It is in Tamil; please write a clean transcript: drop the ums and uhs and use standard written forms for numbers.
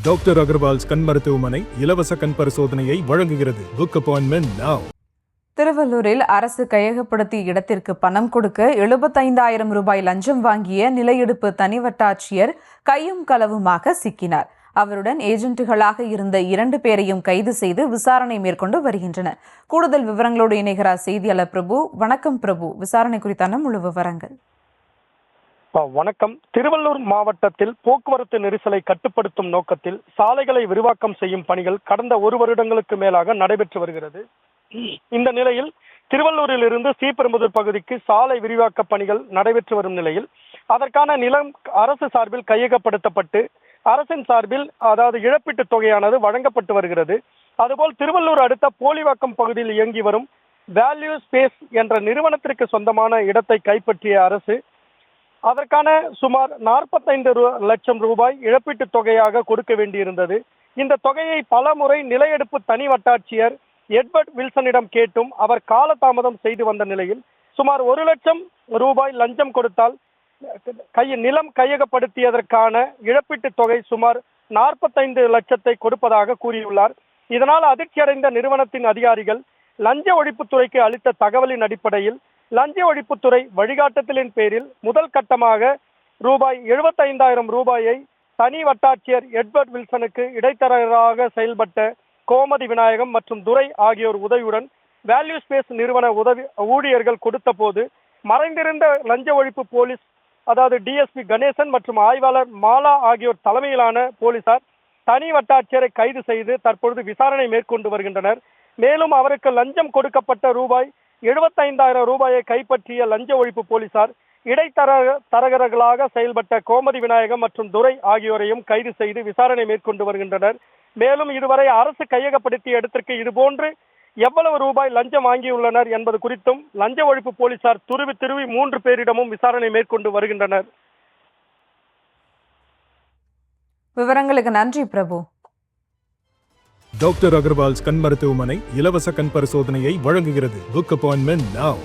டாக்டர் அகர்வால்ஸ் கண் மருத்துவமனை இலவச கண் பரிசோதனையை வழங்குகிறது. Book appointment now. திருவள்ளூரில் அரசு கையகப்படுத்திய இடத்திற்கு பணம் கொடுக்க 75,000 ரூபாய் லஞ்சம் வாங்கிய நிலையெடுப்பு தனி வட்டாட்சியர் கையும் களவுமாக சிக்கினார். அவருடன் ஏஜென்ட்டுகளாக இருந்த 2 பேரையும் கைது செய்து விசாரணை மேற்கொண்டு வருகின்றனர். கூடுதல் விவரங்களோடு இணைகிறார் செய்தியாளர் பிரபு. வணக்கம் பிரபு, விசாரணை குறித்தான முழு விவரங்கள். வணக்கம். திருவள்ளூர் மாவட்டத்தில் போக்குவரத்து நெரிசலை கட்டுப்படுத்தும் நோக்கத்தில் சாலைகளை விரிவாக்கம் செய்யும் பணிகள் கடந்த 1 வருடங்களுக்கு மேலாக நடைபெற்று வருகிறது. இந்த நிலையில் திருவள்ளூரில் இருந்து ஸ்ரீபெரும்புதூர் பகுதிக்கு சாலை விரிவாக்க பணிகள் நடைபெற்று வரும் நிலையில் அதற்கான நிலம் அரசு சார்பில் கையகப்படுத்தப்பட்டு அரசின் சார்பில் அதாவது இழப்பீட்டுத் தொகையானது வழங்கப்பட்டு வருகிறது. அதுபோல் திருவள்ளூர் அடுத்த போலிவாக்கம் பகுதியில் இயங்கி வரும் வேல்யூ ஸ்பேஸ் என்ற நிறுவனத்திற்கு சொந்தமான இடத்தை கைப்பற்றிய அரசு அதற்கான சுமார் 45 லட்சம் ரூபாய் இழப்பீட்டுத் தொகையாக கொடுக்க வேண்டியிருந்தது. இந்த தொகையை பல முறை நிலையெடுப்பு தனி வட்டாட்சியர் எட்வர்ட் வில்சனிடம் கேட்டும் அவர் காலதாமதம் செய்து வந்த நிலையில் சுமார் 1 லட்சம் ரூபாய் லஞ்சம் கொடுத்தால் நிலம் கையகப்படுத்தியதற்கான இழப்பீட்டுத் தொகை சுமார் 45 லட்சத்தை கொடுப்பதாக கூறியுள்ளார். இதனால் அதிர்ச்சியடைந்த நிறுவனத்தின் அதிகாரிகள் லஞ்ச ஒழிப்புத்துறைக்கு அளித்த தகவலின் அடிப்படையில் லஞ்ச ஒழிப்புத்துறை வழிகாட்டுதலின் பேரில் முதல் கட்டமாக ரூபாய் 75,000 ரூபாயை தனி வட்டாட்சியர் எட்வர்ட் வில்சனுக்கு இடைத்தரகராக செயல்பட்ட கோமதி விநாயகம் மற்றும் துரை ஆகியோர் உதவியுடன் வேல்யூ ஸ்பேஸ் நிறுவன ஊழியர்கள் கொடுத்த போது மறைந்திருந்த லஞ்ச ஒழிப்பு போலீஸ் அதாவது டிஎஸ்பி கணேசன் மற்றும் ஆய்வாளர் மாலா ஆகியோர் தலைமையிலான போலீசார் தனி வட்டாட்சியரை கைது செய்து தற்பொழுது விசாரணை மேற்கொண்டு வருகின்றனர். மேலும் அவருக்கு லஞ்சம் கொடுக்கப்பட்ட ரூபாய் 75,000 ரூபாயை கைப்பற்றிய லஞ்ச ஒழிப்பு போலீசார் இடைத்தரகர்களாக செயல்பட்ட கோமதி விநாயகம் மற்றும் துரை ஆகியோரையும் கைது செய்து விசாரணை மேற்கொண்டு வருகின்றனர். மேலும் இதுவரை அரசு கையகப்படுத்திய இடத்திற்கு இதுபோன்று எவ்வளவு ரூபாய் லஞ்சம் வாங்கியுள்ளனர் என்பது குறித்தும் லஞ்ச ஒழிப்பு போலீசார் துருவி 3 பேரிடமும் விசாரணை மேற்கொண்டு வருகின்றனர். விவரங்களுக்கு நன்றி பிரபு. டாக்டர் அகர்வால்ஸ் கண் மருத்துவமனை இலவச கண் பரிசோதனையை வழங்குகிறது. Book appointment now.